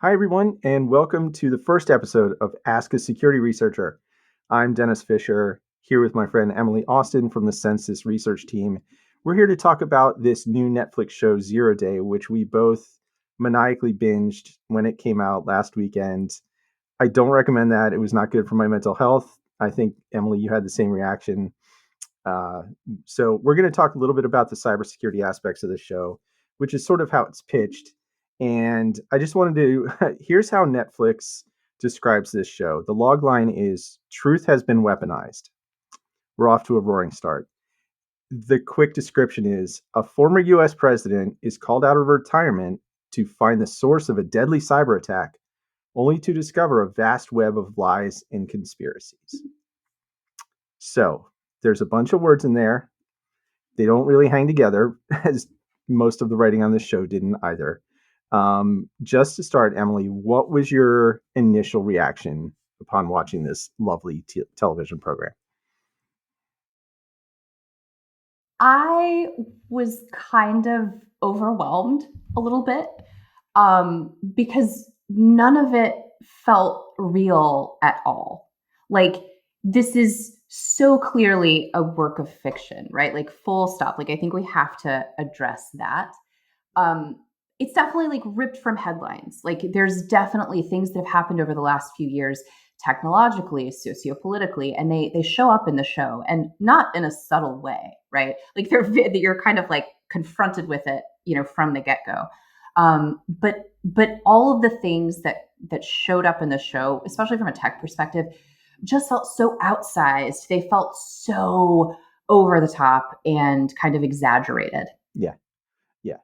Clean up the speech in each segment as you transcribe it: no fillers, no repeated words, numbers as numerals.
Hi, everyone, and welcome to the first episode of Ask a Security Researcher. I'm Dennis Fisher, here with my friend Emily Austin from the Censys research team. We're here to talk about this new Netflix show, Zero Day, which we both maniacally binged when it came out last weekend. I don't recommend that. It was not good for my mental health. I think, Emily, you had the same reaction. Uh, so we're going to talk a little bit about the cybersecurity aspects of the show, which is sort of how it's pitched. And I just wanted to here's how Netflix describes this show. The log line is truth has been weaponized. We're off to a roaring start. The quick description is a former US president is called out of retirement to find the source of a deadly cyber attack, only to discover a vast web of lies and conspiracies. So there's a bunch of words in there. They don't really hang together, as most of the writing on this show didn't either. Just to start, Emily, what was your initial reaction upon watching this lovely television program? I was kind of overwhelmed a little bit because none of it felt real at all. Like, this is so clearly a work of fiction, right? Like, full stop. Like, I think we have to address that. Um, it's definitely like ripped from headlines. Like, there's definitely things that have happened over the last few years technologically, sociopolitically, and they show up in the show, and not in a subtle way, right? Like, you're kind of like confronted with it, from the get go. But all of the things that showed up in the show, especially from a tech perspective, just felt so outsized. They felt so over the top and kind of exaggerated. Yeah, yeah.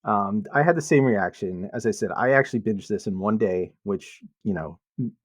I had the same reaction. As I said, I actually binged this in one day, which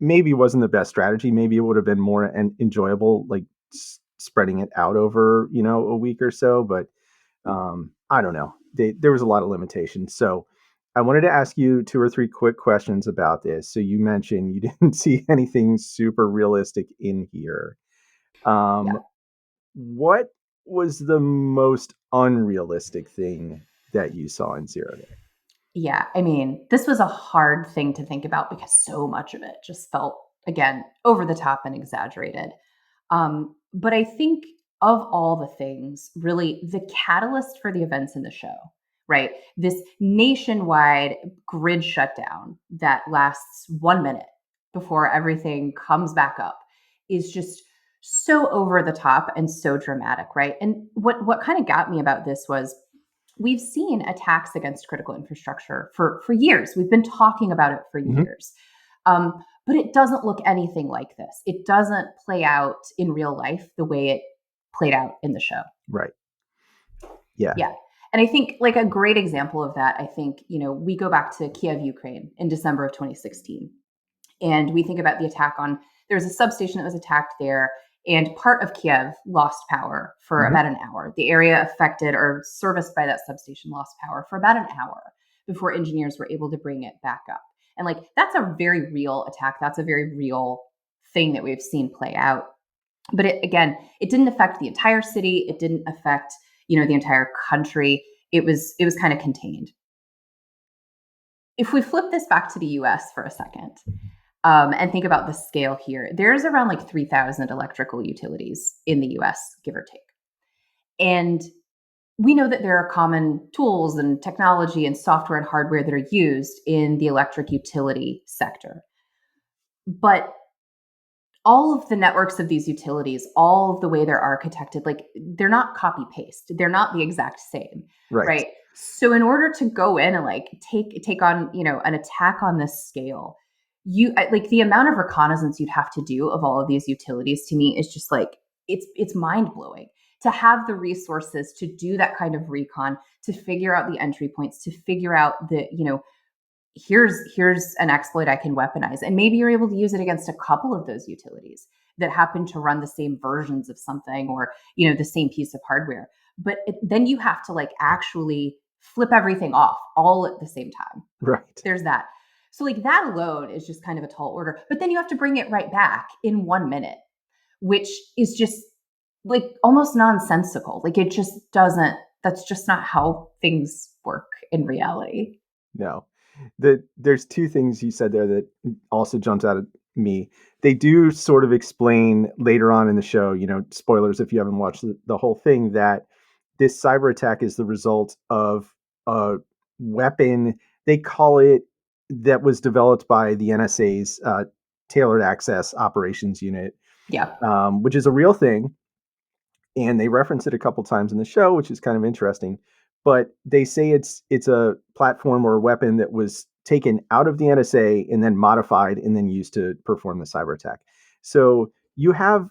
maybe wasn't the best strategy. Maybe it would have been more enjoyable, like spreading it out over a week or so. But I don't know. There was a lot of limitations. So I wanted to ask you two or three quick questions about this. So you mentioned you didn't see anything super realistic in here. Yeah. Um, what was the most unrealistic thing that you saw in Zero Day? Yeah, I mean, this was a hard thing to think about because so much of it just felt, again, over the top and exaggerated. But I think of all the things, really, the catalyst for the events in the show, right? This nationwide grid shutdown that lasts 1 minute before everything comes back up is just so over the top and so dramatic, right? And what kind of got me about this was we've seen attacks against critical infrastructure for years. We've been talking about it for Hmm. years. But it doesn't look anything like this. It doesn't play out in real life the way it played out in the show. Right. Yeah. Yeah. And I think like a great example of that, I think, we go back to Kiev, Ukraine in December of 2016. And we think about the attack on, there was a substation that was attacked there, and part of Kiev lost power for Hmm. about an hour. The area affected or serviced by that substation lost power for about an hour before engineers were able to bring it back up. And like, that's a very real attack. That's a very real thing that we've seen play out. But again, it didn't affect the entire city. It didn't affect, the entire country. It was kind of contained. If we flip this back to the US for a second, and think about the scale here, there's around like 3,000 electrical utilities in the US, give or take. And we know that there are common tools and technology and software and hardware that are used in the electric utility sector. But all of the networks of these utilities, all of the way they're architected, like they're not copy paste. They're not the exact same, Right. right? So in order to go in and like take on, an attack on this scale, like the amount of reconnaissance you'd have to do of all of these utilities to me is just like it's mind-blowing to have the resources to do that kind of recon, to figure out the entry points, to figure out the, here's an exploit I can weaponize. And maybe you're able to use it against a couple of those utilities that happen to run the same versions of something, or, the same piece of hardware. But then you have to like actually flip everything off all at the same time. Right. There's that. So like that alone is just kind of a tall order. But then you have to bring it right back in 1 minute, which is just like almost nonsensical. Like that's just not how things work in reality. No. There's two things you said there that also jumped out at me. They do sort of explain later on in the show, spoilers if you haven't watched the whole thing, that this cyber attack is the result of a weapon, they call it, that was developed by the NSA's Tailored Access Operations Unit, Yeah. which is a real thing, and they reference it a couple times in the show, which is kind of interesting. But they say it's a platform or a weapon that was taken out of the NSA and then modified and then used to perform the cyber attack. So you have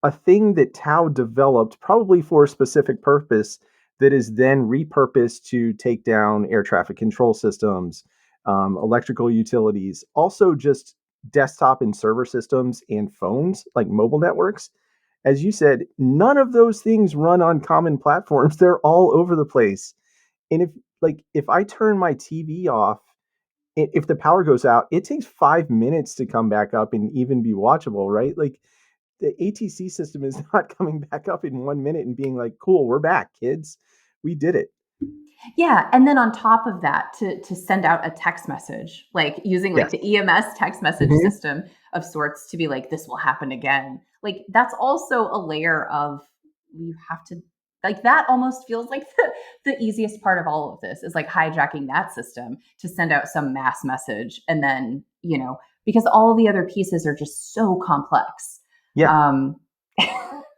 a thing that Tau developed probably for a specific purpose that is then repurposed to take down air traffic control systems, electrical utilities, also just desktop and server systems and phones like mobile networks. As you said, none of those things run on common platforms. They're all over the place. And if I turn my TV off, if the power goes out, it takes 5 minutes to come back up and even be watchable, right? Like the ATC system is not coming back up in 1 minute and being like, cool, we're back, kids. We did it. Yeah, and then on top of that, to send out a text message, like using like Yes. the EMS text message Mhm. system of sorts to be like, this will happen again. Like that's also a layer of you have to like that almost feels like the easiest part of all of this is like hijacking that system to send out some mass message and then, because all the other pieces are just so complex. Yeah, Um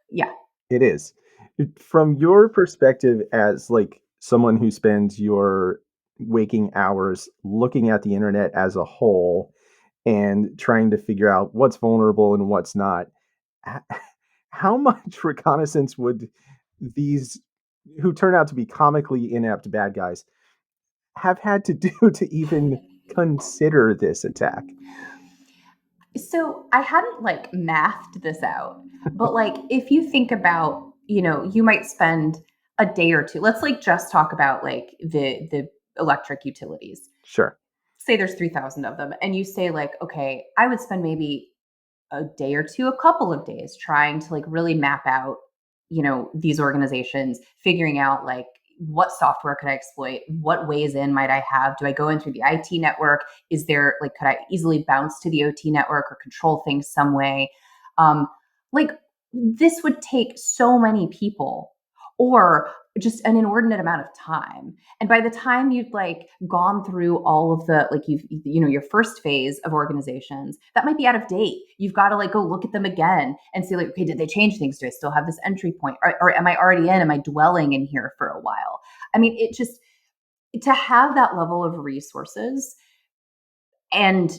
yeah, it is. From your perspective as like someone who spends your waking hours looking at the internet as a whole and trying to figure out what's vulnerable and what's not, how much reconnaissance would these, who turn out to be comically inept bad guys, have had to do to even consider this attack? So I hadn't like mathed this out, but like if you think about, you might spend a day or two. Let's like just talk about like the electric utilities. Sure. Say there's 3,000 of them and you say like, okay, I would spend maybe a day or two, a couple of days trying to like really map out, these organizations, figuring out like what software could I exploit? What ways in might I have? Do I go in through the IT network? Is there like, could I easily bounce to the OT network or control things some way? Um, like this would take so many people or just an inordinate amount of time. And by the time you've like gone through all of the like your first phase of organizations, that might be out of date. You've got to like go look at them again and see like, okay, did they change things? Do I still have this entry point? Or am I already in? Am I dwelling in here for a while? I mean, it just to have that level of resources and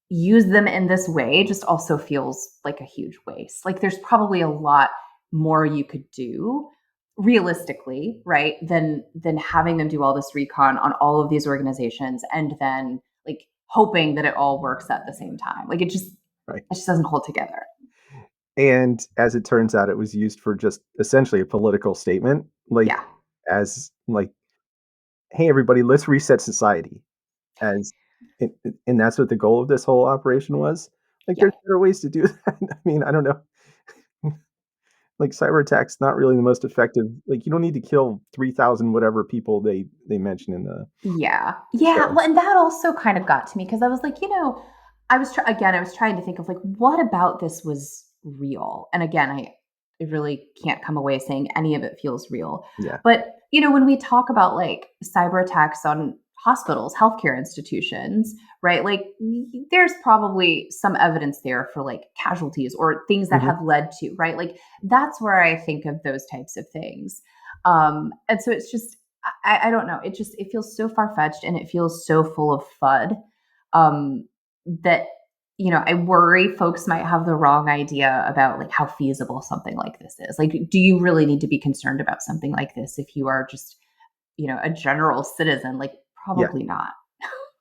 use them in this way just also feels like a huge waste. Like there's probably a lot more you could do realistically, right? Than having them do all this recon on all of these organizations and then like hoping that it all works at the same time. Like Right. it just doesn't hold together. And as it turns out, it was used for just essentially a political statement, like Yeah. as like, hey everybody, let's reset society. As and that's what the goal of this whole operation was. Like Yeah. there's better ways to do that. I mean, I don't know. Like cyber attacks not really the most effective. Like you don't need to kill 3,000 whatever people they mention in Yeah. the Yeah. show. Well, and that also kind of got to me because I was like, I was trying to think of like what about this was real. And again, I really can't come away saying any of it feels real. Yeah. But, when we talk about like cyber attacks on hospitals, healthcare institutions, right? Like there's probably some evidence there for like casualties or things that Mhm. have led to, right? Like that's where I think of those types of things. And so it's just I don't know. It feels so far fetched and it feels so full of FUD that I worry folks might have the wrong idea about like how feasible something like this is. Like, do you really need to be concerned about something like this if you are just a general citizen? Like, Yeah. probably not.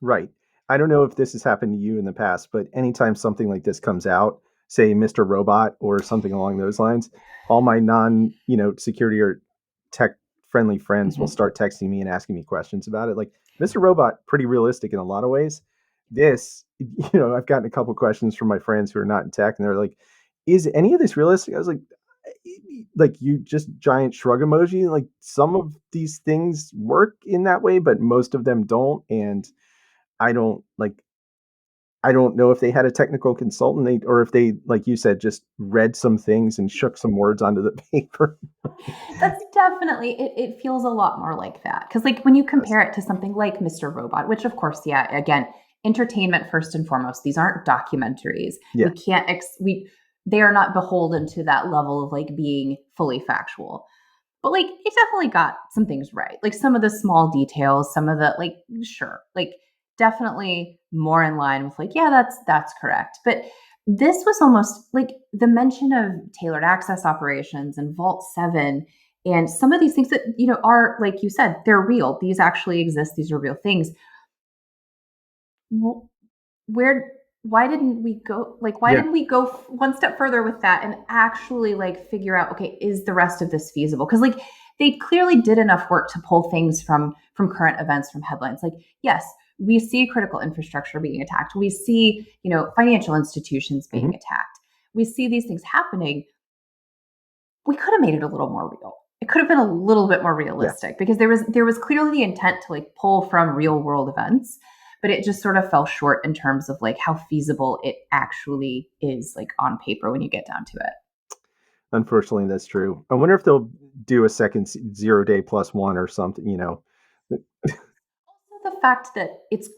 Right. I don't know if this has happened to you in the past, but anytime something like this comes out, say Mr. Robot or something along those lines, all my non, security or tech friendly friends will Mhm. start texting me and asking me questions about it. Like Mr. Robot, pretty realistic in a lot of ways. This, I've gotten a couple questions from my friends who are not in tech, and they're like, "Is any of this realistic?" I was like you just giant shrug emoji. Like some of these things work in that way, but most of them don't, and I don't like I don't know if they had a technical consultant or if they, like you said, just read some things and shook some words onto the paper. That's definitely it feels a lot more like that. Because like when you Yes. compare it to something like Mr. Robot, which of course, yeah, again, entertainment first and foremost. These aren't documentaries. Yeah. We can't we they are not beholden to that level of like being fully factual. But like it definitely got some things right. Like some of the small details, some of the like sure, like definitely more in line with like yeah, that's correct. But this was almost like the mention of tailored access operations and Vault 7 and some of these things that are like you said, they're real. These actually exist. These are real things. Where why didn't we go like why Yeah. didn't we go one step further with that and actually like figure out okay is the rest of this feasible because like they clearly did enough work to pull things from current events from headlines like yes we see critical infrastructure being attacked we see financial institutions being Hmm. attacked we see these things happening we could have made it a little more real. It could have been a little bit more Yeah. realistic because there was clearly the intent to like pull from real world events, but it just sort of fell short in terms of like how feasible it actually is like on paper when you get down to it. Unfortunately, that's true. I wonder if they'll do a second 0 day plus one or something. The fact that it's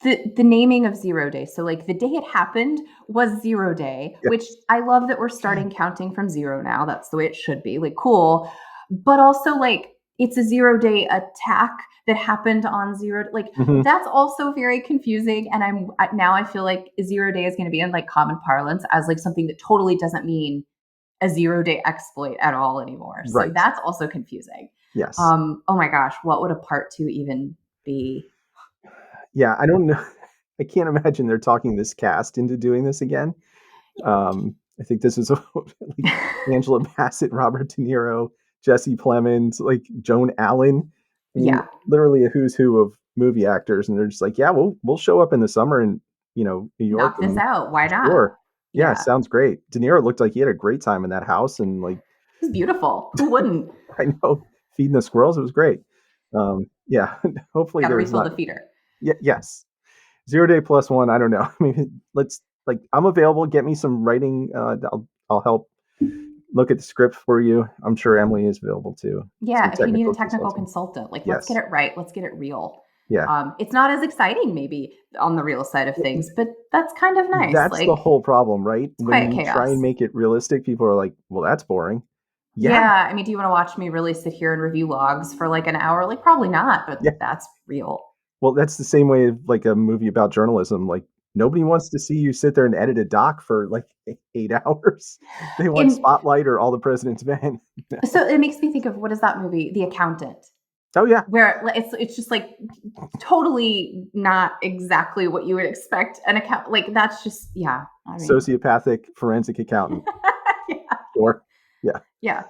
the naming of 0 day. So like the day it happened was 0 day, which Yes. I love that we're starting counting from zero now. That's the way it should be. Like cool. But also like it's a 0 day attack that happened on zero like Hmm. that's also very confusing and now I feel like 0 day is going to be in like common parlance as like something that totally doesn't mean a 0 day exploit at all anymore. So Right. that's also confusing. Yes. Oh my gosh, what would a part 2 even be? Yeah. I don't know. I can't imagine they're talking this cast into doing this again. I think this is like Angela Bassett, Robert De Niro, Jesse Plemons, like Joan Allen. I mean, Yeah, literally a who's who of movie actors, and they're just like, yeah, we'll show up in the summer in New York, knock this and out. Why not? sure, yeah, Yeah, sounds great. De Niro looked like he had a great time in that house, and like it's beautiful. Who wouldn't? I know feeding the squirrels, it was great. Yeah, hopefully Got to there's refill not. the feeder. Yeah, yes, 0 day plus one. I don't know. I mean, let's like I'm available. Get me some writing. I'll help look at the script for you. I'm sure Emily is available too. Some Yeah, if you need a technical technical consulting. consultant, like let's get Yes. it right. Let's get it real. Yeah. It's not as exciting maybe on the real side of things, but that's kind of nice. That's the Like whole problem, right? it's When quiet you try and chaos. make it realistic, people are like, "Well, that's boring." Yeah. Yeah, I mean, do you want to watch me really sit here and review logs for like an hour? Like probably not, but Yeah. that's real. Well, that's the same way of like a movie about journalism. Like nobody wants to see you sit there and edit a doc for like 8 hours. They want In Spotlight or All the President's Men. So it makes me think of what is that movie, The Accountant, Oh yeah. where it's just like totally not exactly what you would expect an account like that's just yeah. I mean, Sociopathic forensic accountant. yeah, Sure. Yeah. yeah,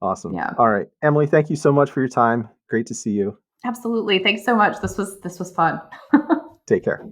Awesome. yeah, All right. Emily, thank you so much for your time. Great to see you. absolutely. Thanks so much. This was fun. Take care.